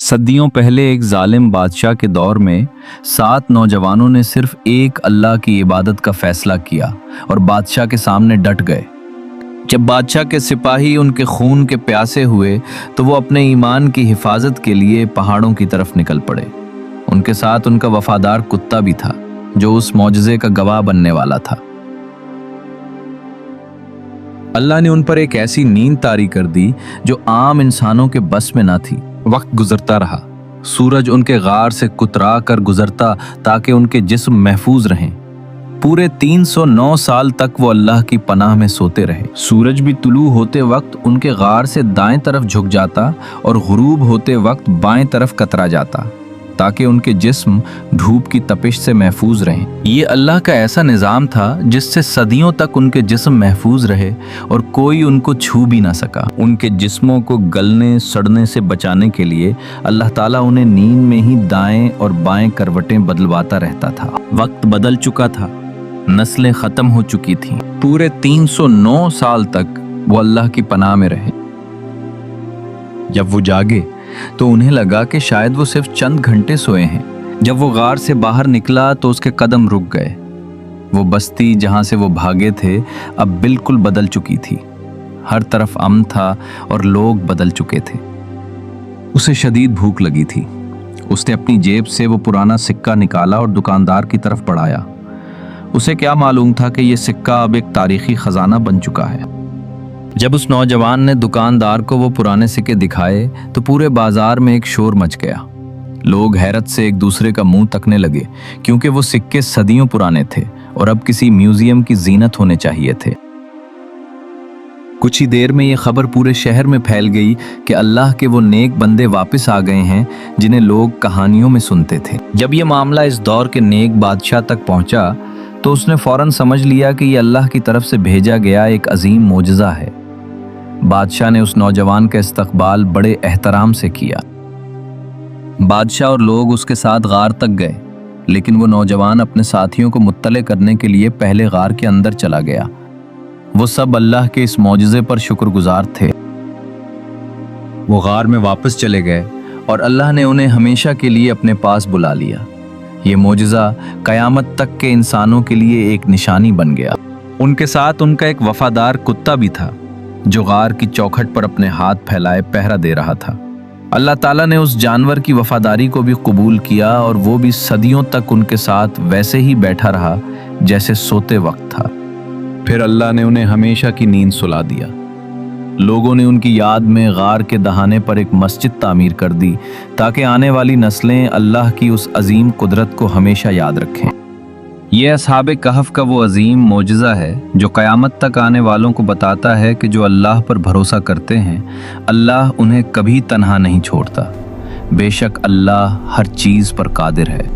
सदियों पहले एक जालिम बादशाह के दौर में 7 नौजवानों ने सिर्फ एक अल्लाह की इबादत का फैसला किया और बादशाह के सामने डट गए। जब बादशाह के सिपाही उनके खून के प्यासे हुए तो वो अपने ईमान की हिफाजत के लिए पहाड़ों की तरफ निकल पड़े। उनके साथ उनका वफादार कुत्ता भी था जो उस मौजज़े का गवाह बनने वाला था। अल्लाह ने उन पर एक ऐसी नींद तारी कर दी जो आम इंसानों के बस में ना थी। वक्त गुजरता रहा, सूरज उनके गार से कुतरा कर गुजरता ताकि उनके जिस्म महफूज रहें। पूरे 309 साल तक वो अल्लाह की पनाह में सोते रहे। सूरज भी तुलू होते वक्त उनके गार से दाएं तरफ झुक जाता और गुरूब होते वक्त बाएं तरफ कतरा जाता ताकि उनके जिस्म धूप की तपिश से महफूज रहें। ये अल्लाह का ऐसा निज़ाम था जिससे सदियों तक उनके जिस्म महफूज रहे और कोई उनको छू भी ना सका। उनके जिस्मों को गलने सड़ने से बचाने के लिए अल्लाह ताला उन्हें नींद में ही दाएं और बाएं करवटें बदलवाता रहता था। वक्त बदल चुका था, नस्लें ख़त्म हो चुकी थीं। पूरे 309 साल तक वो अल्लाह की पनाह में रहे। जब वो जागे तो उन्हें लगा कि शायद वो सिर्फ चंद घंटे सोए हैं। जब वो गार से बाहर निकला तो उसके कदम रुक गए। वो बस्ती जहां से वो भागे थे अब बिल्कुल बदल चुकी थी। हर तरफ अमन था और लोग बदल चुके थे। उसे शदीद भूख लगी थी। उसने अपनी जेब से वो पुराना सिक्का निकाला और दुकानदार की तरफ बढ़ाया। उसे क्या मालूम था कि ये सिक्का अब एक तारीखी खजाना बन चुका है। जब उस नौजवान ने दुकानदार को वो पुराने सिक्के दिखाए तो पूरे बाजार में एक शोर मच गया। लोग हैरत से एक दूसरे का मुंह तकने लगे क्योंकि वो सिक्के सदियों पुराने थे और अब किसी म्यूजियम की जीनत होने चाहिए थे। कुछ ही देर में ये खबर पूरे शहर में फैल गई कि अल्लाह के वो नेक बंदे वापस आ गए हैं जिन्हें लोग कहानियों में सुनते थे। जब ये मामला इस दौर के नेक बादशाह तक पहुंचा तो उसने फौरन समझ लिया कि ये अल्लाह की तरफ से भेजा गया एक अजीम मोजज़ा है। बादशाह ने उस नौजवान का इस्तकबाल बड़े एहतराम से किया। बादशाह और लोग उसके साथ गार तक गए, लेकिन वो नौजवान अपने साथियों को मुत्तले करने के लिए पहले गार के अंदर चला गया। वो सब अल्लाह के इस मौजज़े पर शुक्रगुजार थे। वो गार में वापस चले गए और अल्लाह ने उन्हें हमेशा के लिए अपने पास बुला लिया। ये मौजज़ा क़यामत तक के इंसानों के लिए एक निशानी बन गया। उनके साथ उनका एक वफादार कुत्ता भी था जो गार की चौखट पर अपने हाथ फैलाए पहरा दे रहा था। अल्लाह ताला ने उस जानवर की वफादारी को भी कबूल किया और वो भी सदियों तक उनके साथ वैसे ही बैठा रहा जैसे सोते वक्त था। फिर अल्लाह ने उन्हें हमेशा की नींद सुला दिया। लोगों ने उनकी याद में गार के दहाने पर एक मस्जिद तामीर कर दी ताकि आने वाली नस्लें अल्लाह की उस अजीम कुदरत को हमेशा याद रखें। ये असहाबे कहफ का वो अजीम मौजज़ा है जो क़यामत तक आने वालों को बताता है कि जो अल्लाह पर भरोसा करते हैं अल्लाह उन्हें कभी तन्हा नहीं छोड़ता। बेशक अल्लाह हर चीज़ पर कादिर है।